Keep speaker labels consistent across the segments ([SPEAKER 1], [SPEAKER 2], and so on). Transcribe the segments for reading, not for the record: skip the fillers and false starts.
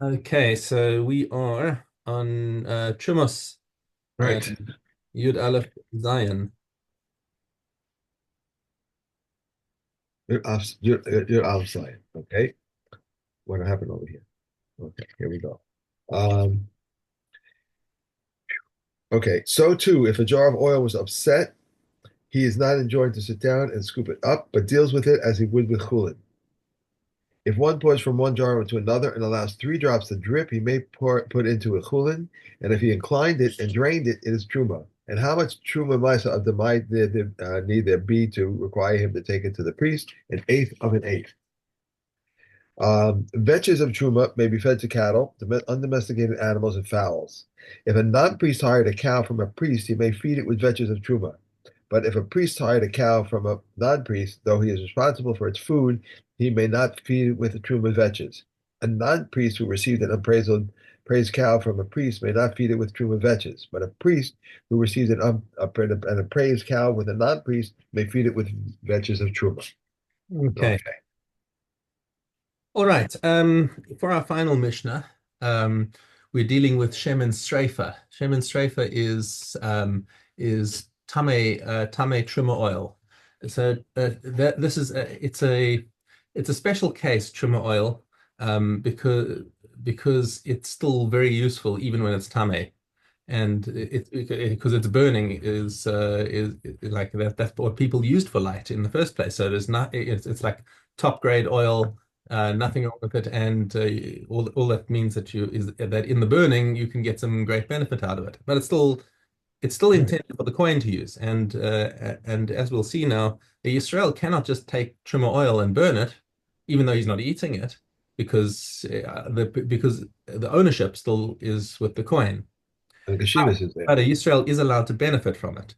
[SPEAKER 1] Okay, so we are on Terumos, uh,
[SPEAKER 2] Right.
[SPEAKER 1] Yud Aleph Zion.
[SPEAKER 2] You're outside. Okay. What happened over here? Okay, here we go. Um, okay. So too, if a jar of oil was upset, he is not enjoined to sit down and scoop it up, but deals with it as he would with chulin. If one pours from one jar into another and allows 3 drops to drip, he may put into a chulin, and if he inclined it and drained it, it is truma. And how much truma misa of the might need there be to require him to take it to the priest? An eighth of an eighth. Vetches of truma may be fed to cattle, undomesticated animals, and fowls. If a non-priest hired a cow from a priest, he may feed it with vetches of truma. But if a priest hired a cow from a non-priest, though he is responsible for its food, he may not feed it with the truma vetches. A non-priest who received an praised cow from a priest may not feed it with truma vetches, but a priest who receives an appraised cow with a non-priest may feed it with vetches of truma.
[SPEAKER 1] Okay.
[SPEAKER 2] Okay.
[SPEAKER 1] All right. For our final Mishnah, we're dealing with Shemen Streifa. Shemen Streifa is Tame Truma oil. So that this is it's a special case Truma oil because it's still very useful even when it's Tame. And because it's burning is like that's what people used for light in the first place. So there's not it's like top grade oil, nothing wrong with it, and all that means that you is that in the burning you can get some great benefit out of it. But it's still
[SPEAKER 2] Right.
[SPEAKER 1] intended for the coin to use, and as we'll see now, the Yisrael cannot just take trimmer oil and burn it, even though he's not eating it, because the ownership still is with the coin.
[SPEAKER 2] And Kashivas is there.
[SPEAKER 1] But Israel is allowed to benefit from it.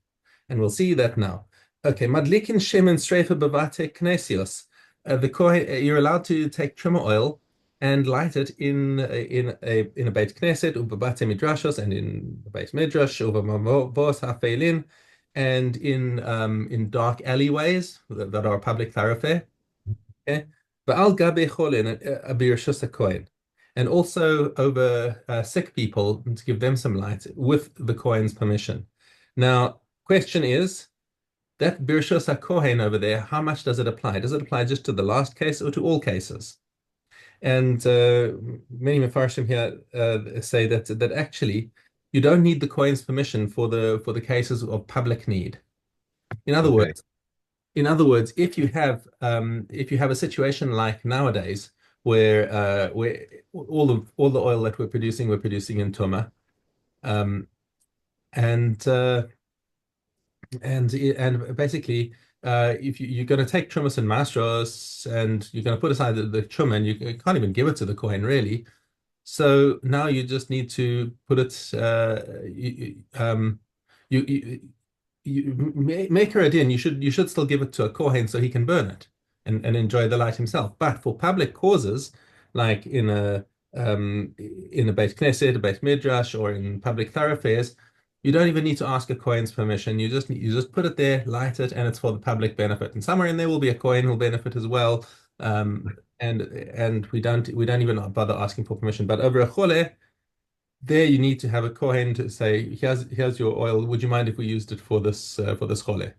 [SPEAKER 1] And we'll see that now. Okay, madlikin shemen streifa bevate knesios. The kohen, you're allowed to take trimmer oil and light it in a Beit Knesset, ubabate midrashos, and in the Beit Midrash, over mavos hafelin, and in dark alleyways that are public thoroughfare. Okay, but al gabe cholin a birshus kohen, and also over sick people to give them some light with the Kohen's permission. Now, question is that birshus kohen over there, how much does it apply? Does it apply just to the last case or to all cases? And many Mefarshim here say that actually you don't need the Kohen's permission for the cases of public need. In other
[SPEAKER 2] Okay.
[SPEAKER 1] words, if you have a situation like nowadays where all the oil that we're producing in Tuma, um, and and basically if you're going to take Terumos and Maasros and you're going to put aside the Truma and you can't even give it to the coin really. So now you just need to put it you, make her a din. You should still give it to a kohen so he can burn it and enjoy the light himself. But for public causes, like in a Beit Knesset, a Beit Midrash, or in public thoroughfares, you don't even need to ask a kohen's permission. You just put it there, light it, and it's for the public benefit. And somewhere in there will be a kohen who'll benefit as well. And we don't even bother asking for permission. But over a chole, there you need to have a kohen to say, here's your oil. Would you mind if we used it for this chole?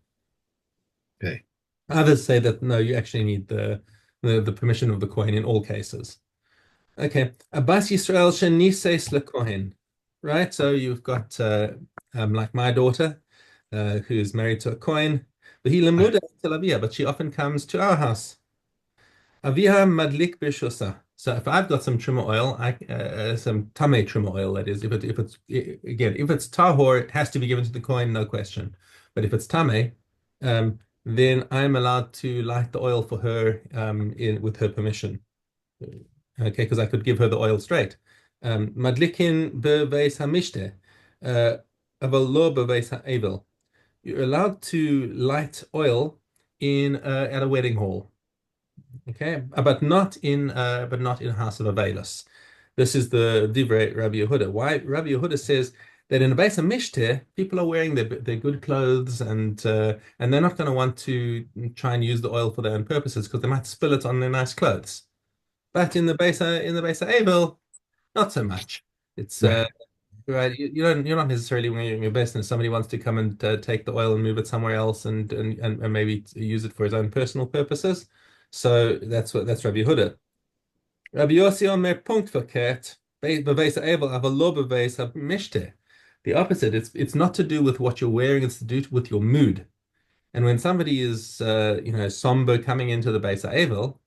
[SPEAKER 2] Okay.
[SPEAKER 1] Others say that no, you actually need the permission of the kohen in all cases. Okay, Abbas Yisrael shenises lekohen, right? So you've got like my daughter, who's married to a kohen, but he lemuda tel Avia, but she often comes to our house. Aviha madlik b'shosa. So if I've got some trimmer oil, some tame trimmer oil, that is, if it's tahor, it has to be given to the coin, no question. But if it's tame, then I'm allowed to light the oil for her in with her permission. Okay, because I could give her the oil straight. Madlikin beveis hamishte, uh, aval lo beveis ha'evel. You're allowed to light oil in at a wedding hall. Okay, but not in House of Avelus. This is the Divrei Rabbi Yehuda. Why Rabbi Yehuda says that in a base of Mishteh, people are wearing their good clothes and they're not going to want to try and use the oil for their own purposes because they might spill it on their nice clothes. But in the base of Abel, not so much. It's
[SPEAKER 2] Right.
[SPEAKER 1] right. You're not necessarily when you're in your business. Somebody wants to come and take the oil and move it somewhere else and maybe use it for his own personal purposes. So that's Rabbi Yehuda. Rabbi Yossi Omer Punkt verkehrt. Beweis Abel, aber lo beweis Mischte. The opposite. It's not to do with what you're wearing. It's to do with your mood. And when somebody is somber coming into the base of Abel,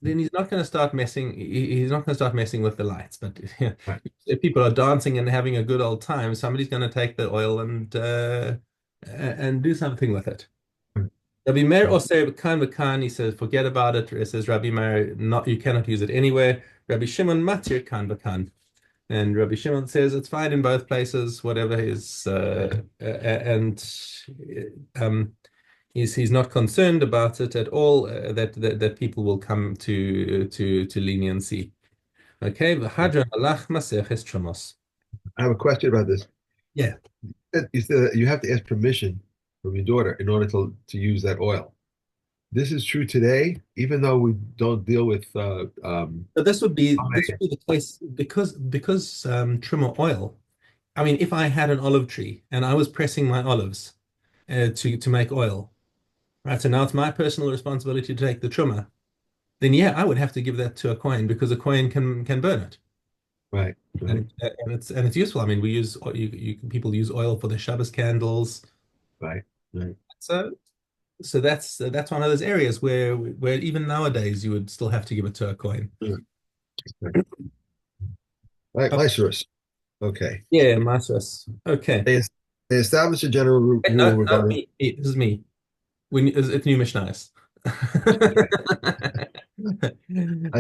[SPEAKER 1] then he's not going to start messing. He's not going to start messing with the lights. But
[SPEAKER 2] Right.
[SPEAKER 1] if people are dancing and having a good old time, somebody's going to take the oil and do something with it. Rabbi Meir also kan v'kan, he says, forget about it. It says Rabbi Meir, not you cannot use it anywhere. Rabbi Shimon matir kan v'kan, and Rabbi Shimon says it's fine in both places, whatever is, and um, he's not concerned about it at all. That people will come to leniency. Okay, v'hadran alach maseches Terumos.
[SPEAKER 2] I have a question about this.
[SPEAKER 1] Yeah.
[SPEAKER 2] You said that you have to ask permission from your daughter in order to use that oil. This is true today, even though we don't deal with
[SPEAKER 1] But this would be the case because trimmer oil. I mean, if I had an olive tree and I was pressing my olives to make oil, right? So now it's my personal responsibility to take the trimmer. Then yeah, I would have to give that to a coin because a coin can burn it,
[SPEAKER 2] right, right,
[SPEAKER 1] and it's useful. I mean, we use people use oil for their Shabbos candles.
[SPEAKER 2] right, right.
[SPEAKER 1] So that's one of those areas where even nowadays you would still have to give it to a coin.
[SPEAKER 2] Right. Right,
[SPEAKER 1] Oh,
[SPEAKER 2] Maasros. Okay.
[SPEAKER 1] yeah, Maasros. Okay.
[SPEAKER 2] They, they established a general
[SPEAKER 1] Wait,
[SPEAKER 2] rule
[SPEAKER 1] no, no,
[SPEAKER 2] regarding.
[SPEAKER 1] this is me. It's new Mishnas.
[SPEAKER 2] I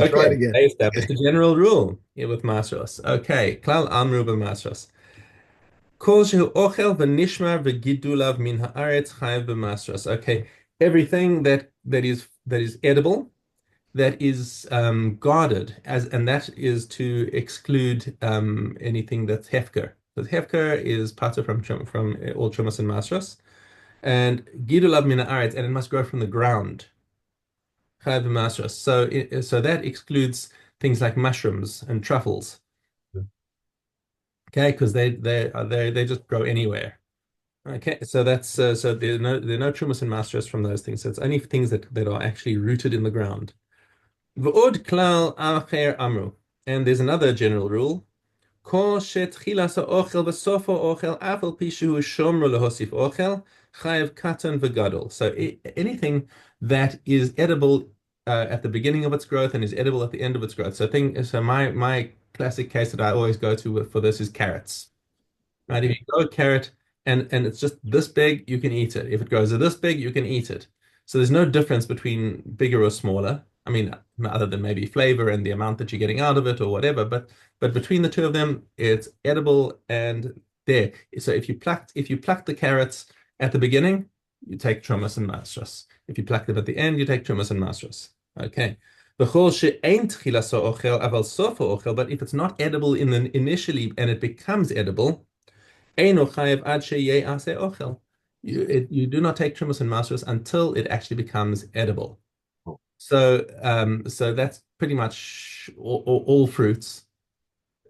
[SPEAKER 2] tried
[SPEAKER 1] Okay,
[SPEAKER 2] again.
[SPEAKER 1] they established a general rule here with Maasros. Okay, Klal Amru b'Maasros. Kol shehu ochel v'nishmar v'gidulav min haaretz chayav b'Maasros. Okay, everything that is edible, that is guarded as, and that is to exclude anything that's hefker. Because hefker is part of from all Terumos and Maasros, and gidulav min haaretz, and it must grow from the ground. Chayav Maasros. So that excludes things like mushrooms and truffles. Okay, because they just grow anywhere. Okay, so that's so there are no Terumos and Maasros from those things. So it's only things that are actually rooted in the ground. V'od klal acher amru. And there's another general rule. Kol shetchilas ha'ochel v'sof ha'ochel af al pi shehu shomro lehosif ochel chayav katan v'gadol. So anything that is edible at the beginning of its growth and is edible at the end of its growth. So my classic case that I always go to for this is carrots. Right? If you grow a carrot and it's just this big, you can eat it. If it grows this big, you can eat it. So there's no difference between bigger or smaller. I mean, other than maybe flavor and the amount that you're getting out of it or whatever, but between the two of them, it's edible and there. So if you pluck the carrots at the beginning, you take Terumos and Maasros. If you pluck them at the end, you take Terumos and Maasros. Okay. But if it's not edible initially and it becomes edible, Eino chayev ad sheyeh aseh ochel. You do not take Terumos and Maasros until it actually becomes edible. So that's pretty much all fruits.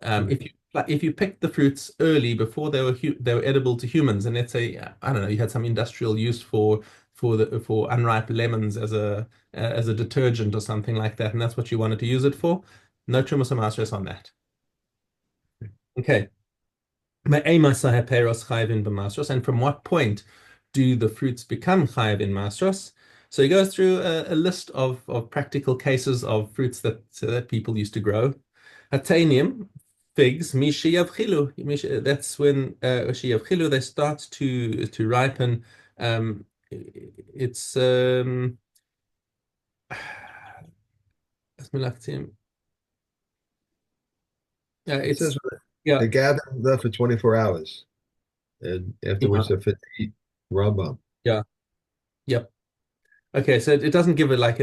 [SPEAKER 2] Right.
[SPEAKER 1] If you picked the fruits early before they were edible to humans, and let's say I don't know, you had some industrial use for unripe lemons as a detergent or something like that, and that's what you wanted to use it for, no Terumos and Maasros on that. Okay. And from what point do the fruits become chayav in Maasros? So he goes through a list of practical cases of fruits that people used to grow. Hatanium, figs, mishiyavchilu. That's when shiyavchilu they start to ripen. It's
[SPEAKER 2] It says
[SPEAKER 1] it's
[SPEAKER 2] they
[SPEAKER 1] yeah,
[SPEAKER 2] gather them for 24 hours, and
[SPEAKER 1] yeah,
[SPEAKER 2] afterwards they're fit to eat Rambam.
[SPEAKER 1] yeah, yep. Okay, so it doesn't give it like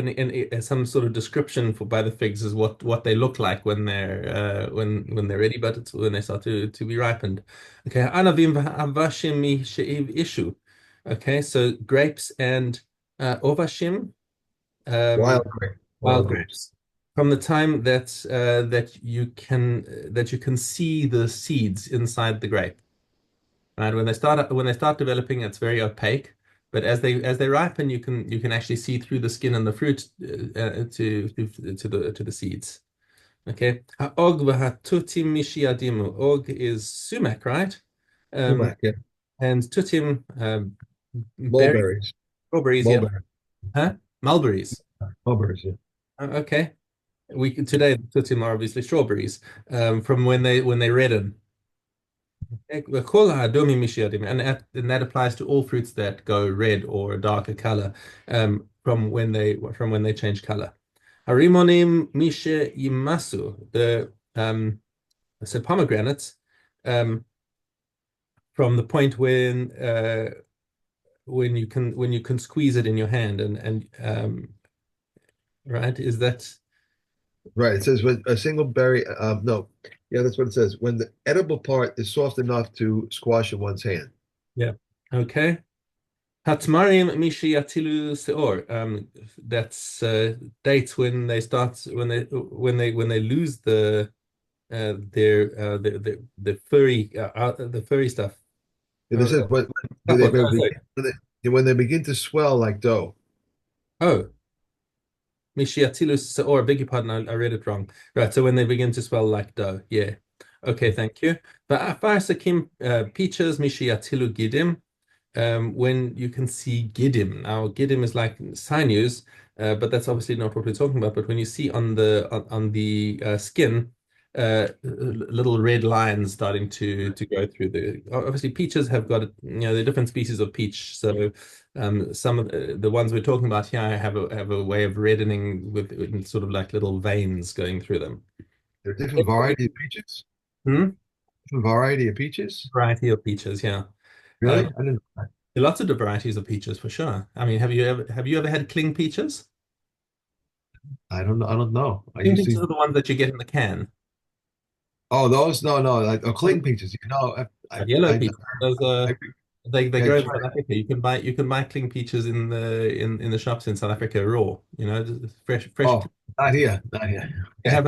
[SPEAKER 1] some sort of description for by the figs as what they look like when they're ready, but it's when they start to be ripened. Okay, anavim v'havashim mi she'iv ishu. Okay, so grapes and ovashim, um,
[SPEAKER 2] Wild grape,
[SPEAKER 1] wild
[SPEAKER 2] wild grapes.
[SPEAKER 1] grapes. from the time that you can see the seeds inside the grape. Right? When they start developing, it's very opaque. But as they ripen, you can actually see through the skin and the fruit to the seeds. Okay. Ha'og v'ha'tutim mishiadimu. Og is sumac, right? Um,
[SPEAKER 2] Sumac, yeah.
[SPEAKER 1] and tutim, berry,
[SPEAKER 2] Mulberries.
[SPEAKER 1] strawberries, yeah.
[SPEAKER 2] Mulberry.
[SPEAKER 1] Huh? Mulberries.
[SPEAKER 2] Mulberries, yeah.
[SPEAKER 1] Okay. Today tutim are obviously strawberries. From when they redden. And that applies to all fruits that go red or a darker color from when they change color. Harimonim mishe yimasu, so pomegranates, um, from the point when you can squeeze it in your hand and right, is that
[SPEAKER 2] Right. It says when a single berry, no, yeah, that's what it says. When the edible part is soft enough to squash in one's hand.
[SPEAKER 1] yeah, okay. Hatmarim mishi atilu seor. That's dates when they lose the furry stuff.
[SPEAKER 2] And it
[SPEAKER 1] Or,
[SPEAKER 2] says
[SPEAKER 1] or
[SPEAKER 2] when
[SPEAKER 1] oh, sorry.
[SPEAKER 2] when they begin to swell like dough.
[SPEAKER 1] Oh, Mishiatilus, or beg your pardon, I read it wrong. Right, so when they begin to swell like dough, yeah. Okay, thank you. But Farsakim peaches, Mishiatilu gidim, when you can see gidim. Now, gidim is like sinews, but that's obviously not what we're talking about. But when you see on the skin, little red lines starting to go through obviously peaches have got they're different species of peach, so some of the ones we're talking about here have a way of reddening with sort of like little veins going through them.
[SPEAKER 2] There are different variety of peaches.
[SPEAKER 1] Hmm?
[SPEAKER 2] Different variety of peaches.
[SPEAKER 1] Variety of peaches, yeah.
[SPEAKER 2] Really?
[SPEAKER 1] Um,
[SPEAKER 2] I didn't.
[SPEAKER 1] there are lots of varieties of peaches for sure. I mean, have you ever had cling peaches?
[SPEAKER 2] I don't know. I don't know. I
[SPEAKER 1] Cling
[SPEAKER 2] used
[SPEAKER 1] peaches
[SPEAKER 2] to.
[SPEAKER 1] are the ones that you get in the can.
[SPEAKER 2] Oh, those? No, no. Like cling peaches. You know,
[SPEAKER 1] Yellow peaches. Those
[SPEAKER 2] I,
[SPEAKER 1] are they
[SPEAKER 2] I
[SPEAKER 1] grow in
[SPEAKER 2] tried.
[SPEAKER 1] South Africa. You can buy cling peaches in the shops in South Africa raw. Just fresh.
[SPEAKER 2] Oh, not here. Not here.
[SPEAKER 1] They
[SPEAKER 2] Okay.
[SPEAKER 1] have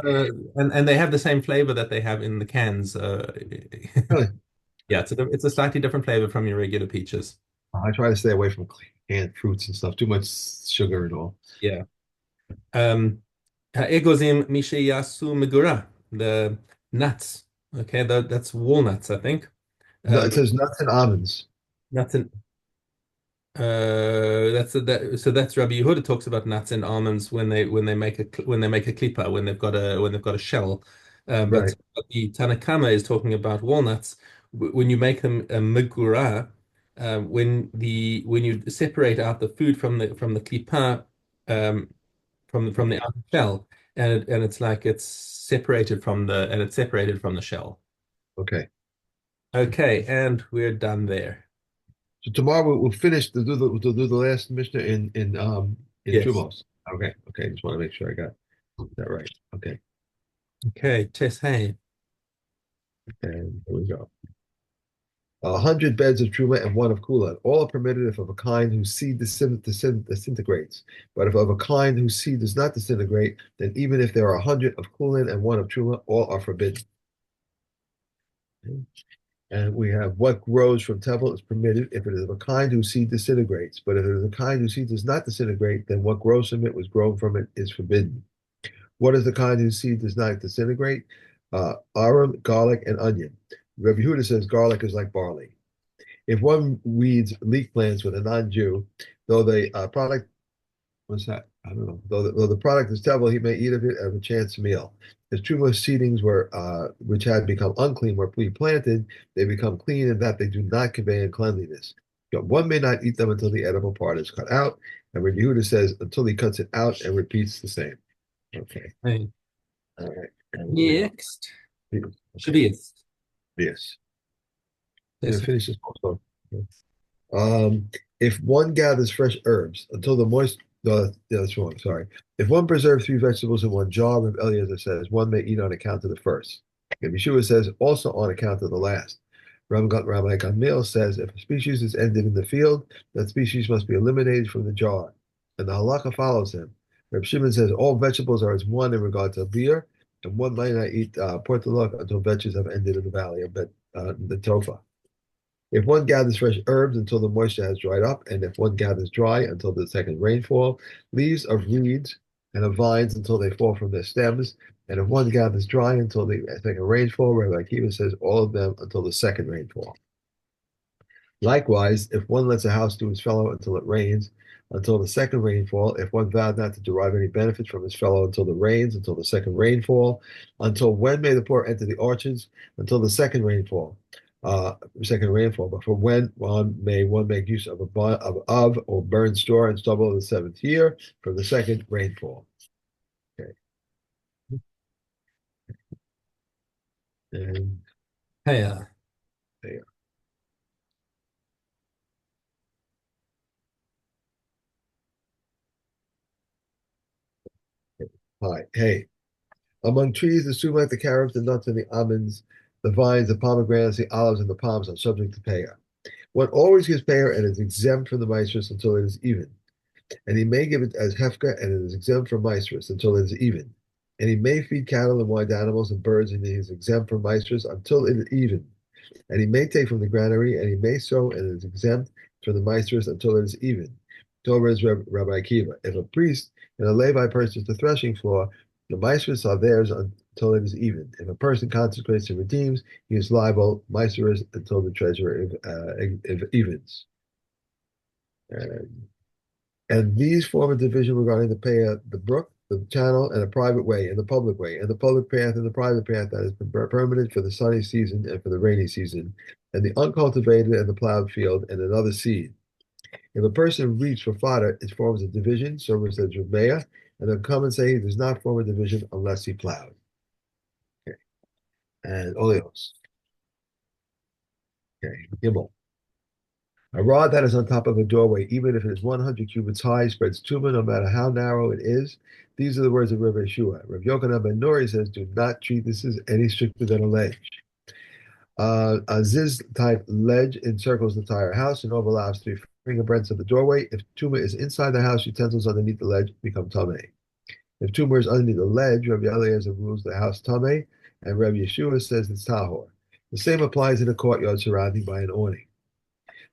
[SPEAKER 1] and they have the same flavor that they have in the cans.
[SPEAKER 2] Really?
[SPEAKER 1] Yeah, it's a slightly different flavor from your regular peaches.
[SPEAKER 2] I try to stay away from canned fruits and stuff. Too much sugar and all.
[SPEAKER 1] Yeah. Um, Egozim misheyasu megura, the nuts. Okay, that's walnuts, I think.
[SPEAKER 2] No, it
[SPEAKER 1] Um,
[SPEAKER 2] says nuts and almonds.
[SPEAKER 1] nuts and so that's Rabbi Yehuda talks about nuts and almonds when they make a klipa, when they've got a shell. But
[SPEAKER 2] Right.
[SPEAKER 1] the Tanakama is talking about walnuts when you make them a megura, when you separate out the food from the klipa, um, from the outer shell, and it's separated from the shell.
[SPEAKER 2] Okay.
[SPEAKER 1] Okay, and we're done there.
[SPEAKER 2] So tomorrow we'll finish to do the last Mishnah in
[SPEAKER 1] Yes.
[SPEAKER 2] Terumos. Okay. Okay. Just want to make sure I got that right. Okay.
[SPEAKER 1] Okay, Tess, hey.
[SPEAKER 2] And here we go. 100 beds of truma and one of kula. All are permitted if of a kind whose seed disintegrates. But if of a kind whose seed does not disintegrate, then even if there are 100 of kulin and one of truma, all are forbidden. And we have what grows from tevel is permitted if it is of a kind whose seed disintegrates. But if it is a kind whose seed does not disintegrate, then what grows from it was grown from it is forbidden. What is the kind whose seed does not disintegrate? Arum, garlic, and onion. Rabbi Huda says garlic is like barley. If one weeds leek plants with a non-Jew, though the product, what's that? I don't know. Though the product is terrible, he may eat of it as a chance meal. As truma seedings which had become unclean were replanted, they become clean in that they do not convey uncleanliness. But one may not eat them until the edible part is cut out. And Rabbi Yehuda says until he cuts it out and repeats the same. Okay.
[SPEAKER 1] Hey.
[SPEAKER 2] All right. And we go.
[SPEAKER 1] Next,
[SPEAKER 2] Okay.
[SPEAKER 1] Shabbos.
[SPEAKER 2] Yes. I'm
[SPEAKER 1] Yes.
[SPEAKER 2] gonna finish this also. Um, if one gathers fresh herbs until the moist, no, yeah, that's wrong. Sorry. If one preserves three vegetables in one jar, Reb Eliezer says one may eat on account of the first. And Yeshua says also on account of the last. Rabbi Gamliel says if a species is ended in the field, that species must be eliminated from the jar. And the halacha follows him. Reb Shimon says all vegetables are as one in regard to beer, and one might not eat portulak until vegetables have ended in the valley of the Tofa. If one gathers fresh herbs until the moisture has dried up, and if one gathers dry until the second rainfall, leaves of reeds and of vines until they fall from their stems, and if one gathers dry until the second rainfall, Rabbi Akiva says all of them until the second rainfall. Likewise, if one lets a house to his fellow until it rains, until the second rainfall, if one vowed not to derive any benefit from his fellow until the rains, until the second rainfall, until when may the poor enter the orchards? Until the second rainfall. But for when one make use of or burn straw and stubble of the seventh year from the second rainfall. Okay. And
[SPEAKER 1] Hey,
[SPEAKER 2] there. Hi. Hey. Among trees, the sumac, the carobs, the nuts, and the almonds, the vines, the pomegranates, the olives, and the palms are subject to payah. One always gives payah and is exempt from the maasros until it is even. And he may give it as hefka and it is exempt from maasros until it is even. And he may feed cattle and wild animals and birds and he is exempt from maasros until it is even. And he may take from the granary and he may sow and it is exempt from the maasros until it is even. Torah is Rabbi Akiva. If a priest and a Levi purchase the threshing floor, the maasros are theirs until it is even. If a person consecrates and redeems, he is liable maasros until the treasurer evens. And these form a division regarding the pay the brook, the channel, and a private way, and the public way, and the public path and the private path that has been permanent for the sunny season and for the rainy season, and the uncultivated and the plowed field, and another seed. If a person reaps for fodder, it forms a division, so says Rameya, and they'll come and say he does not form a division unless he plowed. Okay. And Oleos. Okay. Gimel. A rod that is on top of a doorway, even if it is 100 cubits high, spreads tumah no matter how narrow it is. These are the words of Rabbi Yeshua. Rabbi Yochanan ben Nuri says, do not treat this as any stricter than a ledge. A ziz-type ledge encircles the entire house and overlaps 3 fingerprints of the doorway. If tumah is inside the house, utensils underneath the ledge become tameh. If tumah is underneath the ledge, Rabbi Eliezer rules the house tameh, and Rabbi Yeshua says it's tahor. The same applies in a courtyard surrounding by an awning.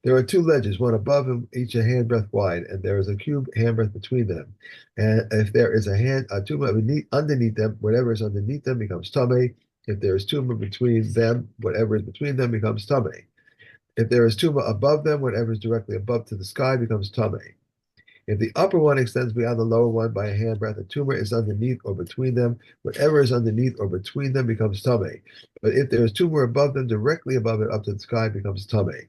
[SPEAKER 2] There are 2 ledges, one above them, each a handbreadth wide, and there is a cube handbreadth between them. And if there is a tumah underneath them, whatever is underneath them becomes tameh. If there is tumah between them, whatever is between them becomes tameh. If there is tumah above them, whatever is directly above to the sky becomes tameh. If the upper one extends beyond the lower one by a handbreadth, a tumah is underneath or between them. Whatever is underneath or between them becomes tameh. But if there is tumah above them, directly above it up to the sky becomes tameh.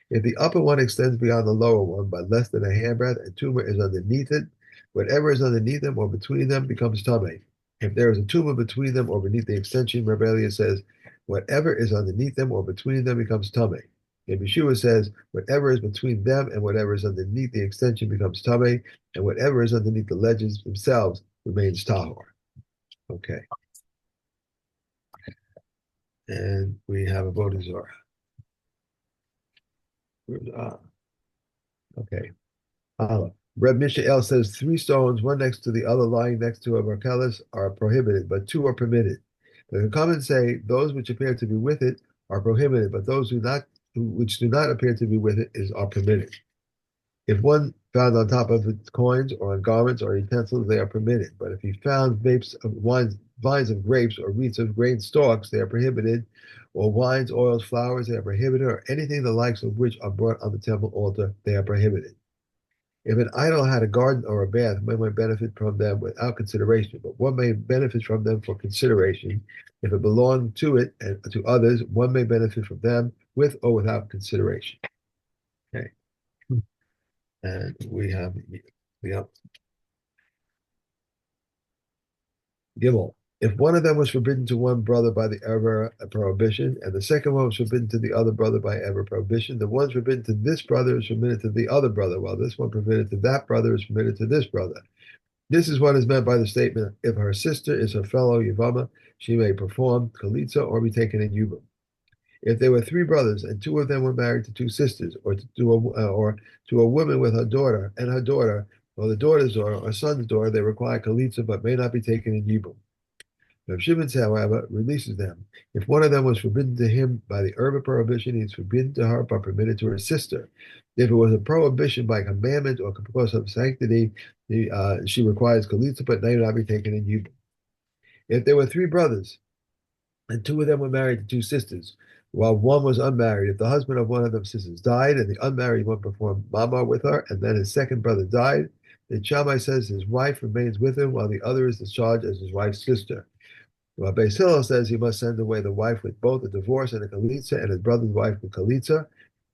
[SPEAKER 2] If the upper one extends beyond the lower one by less than a handbreadth and tumah is underneath it, whatever is underneath them or between them becomes tameh. If there is a tumah between them or beneath the extension, Rabbi Eliezer says, whatever is underneath them or between them becomes tameh. If Yeshua says, whatever is between them and whatever is underneath the extension becomes tameh, and whatever is underneath the ledges themselves remains tahor. Okay. And we have a Vodazora. Okay. Reb Mishael says 3 stones, one next to the other, lying next to a Marcellus, are prohibited, but 2 are permitted. The comments say those which appear to be with it are prohibited, but those which do not appear to be with it are permitted. If one found on top of its coins or on garments or utensils, they are permitted. But if he found vines of grapes or wreaths of grain stalks, they are prohibited, or wines, oils, flowers, they are prohibited, or anything the likes of which are brought on the temple altar, they are prohibited. If an idol had a garden or a bath, one might benefit from them without consideration, but one may benefit from them for consideration. If it belonged to it and to others, one may benefit from them with or without consideration. Okay. And we have the Gimel. If one of them was forbidden to one brother by the ever prohibition, and the second one was forbidden to the other brother by ever prohibition, the one forbidden to this brother is permitted to the other brother, while this one permitted to that brother is permitted to this brother. This is what is meant by the statement, if her sister is her fellow Yavama, she may perform Kalitza or be taken in Yubam. If there were 3 brothers and 2 of them were married to 2 sisters, or to a woman with her daughter and her daughter, or the daughter's daughter or son's daughter, they require kalitza but may not be taken in yibum. Rav Shimon, however, releases them. If one of them was forbidden to him by the urban prohibition, he is forbidden to her but permitted to her sister. If it was a prohibition by commandment or because of sanctity, she requires kalitza but may not be taken in yibum. If there were three brothers, and two of them were married to two sisters, while one was unmarried. If the husband of one of them sisters died, and the unmarried one performed mamar with her, and then his second brother died, then Shammai says his wife remains with him, while the other is discharged as his wife's sister. Rabbi Hillel says he must send away the wife with both a divorce and a kalitza, and his brother's wife with kalitza.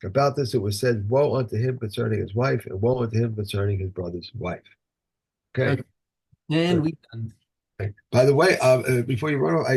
[SPEAKER 2] About this, it was said, "Woe unto him concerning his wife, and woe unto him concerning his brother's wife." Okay.
[SPEAKER 1] Okay. And we done.
[SPEAKER 2] By the way, before you run off,